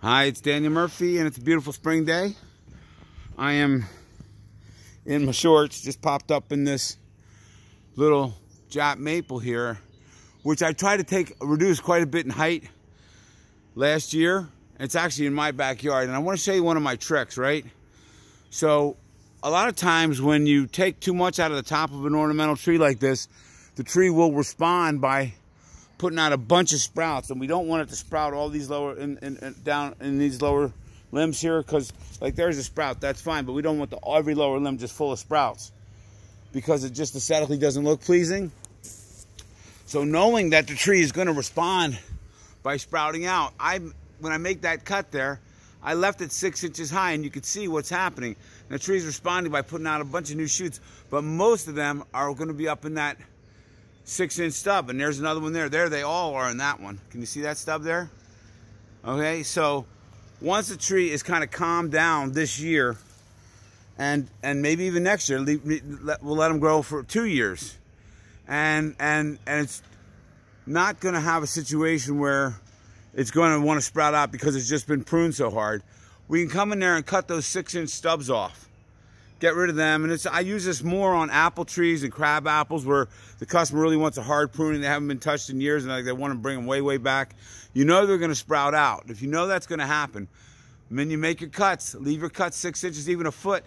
Hi, it's Daniel Murphy, and it's a beautiful spring day. I am in my shorts, just popped up in this little Jap maple here, which I tried to reduce quite a bit in height last year. It's actually in my backyard, and I want to show you one of my tricks, right? So, a lot of times when you take too much out of the top of an ornamental tree like this, the tree will respond by putting out a bunch of sprouts, and we don't want it to sprout all these lower down in these lower limbs here, because like there's a sprout, that's fine, but we don't want every lower limb just full of sprouts, because it just aesthetically doesn't look pleasing. So knowing that the tree is going to respond by sprouting out, when I make that cut there, I left it 6 inches high, and you can see what's happening. And the tree's responding by putting out a bunch of new shoots, but most of them are going to be up in that 6-inch stub, and there's another one there. There they all are in that one. Can you see that stub there? Okay, so once the tree is kind of calmed down this year, and maybe even next year, we'll let them grow for 2 years, and it's not going to have a situation where it's going to want to sprout out because it's just been pruned so hard. We can come in there and cut those 6-inch stubs off. Get rid of them, and I use this more on apple trees and crab apples where the customer really wants a hard pruning. They haven't been touched in years, and they want to bring them way back. You know they're going to sprout out. If you know that's going to happen, then you make your cuts. Leave your cuts 6 inches, even a foot,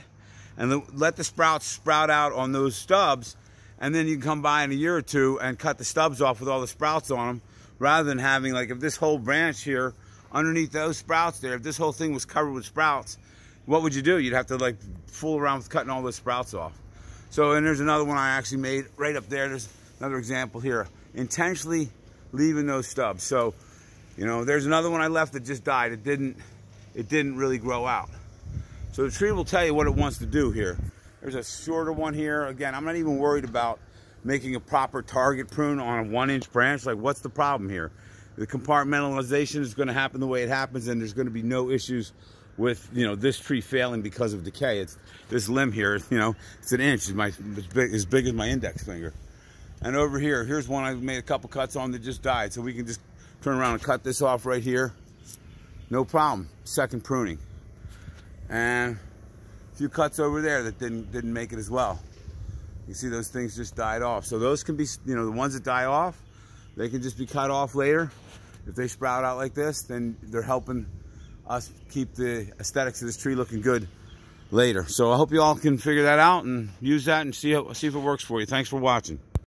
and let the sprouts sprout out on those stubs, and then you can come by in a year or two and cut the stubs off with all the sprouts on them, rather than having, like, if this whole branch here, underneath those sprouts there, if this whole thing was covered with sprouts, what would you do? You'd have to like fool around with cutting all those sprouts off. So, and there's another one I actually made right up there. There's another example here. Intentionally leaving those stubs. So, you know, there's another one I left that just died. It didn't really grow out. So the tree will tell you what it wants to do here. There's a shorter one here. Again, I'm not even worried about making a proper target prune on a 1-inch branch. Like, what's the problem here? The compartmentalization is going to happen the way it happens, and there's going to be no issues with, you know, this tree failing because of decay. It's this limb here, you know, it's an inch, as big as my index finger. And over here, here's one I made a couple cuts on that just died. So we can just turn around and cut this off right here. No problem. Second pruning. And a few cuts over there that didn't make it as well. You see those things just died off. So those can be, you know, the ones that die off, they can just be cut off later. If they sprout out like this, then they're helping us keep the aesthetics of this tree looking good later. So I hope you all can figure that out and use that and see if it works for you. Thanks for watching.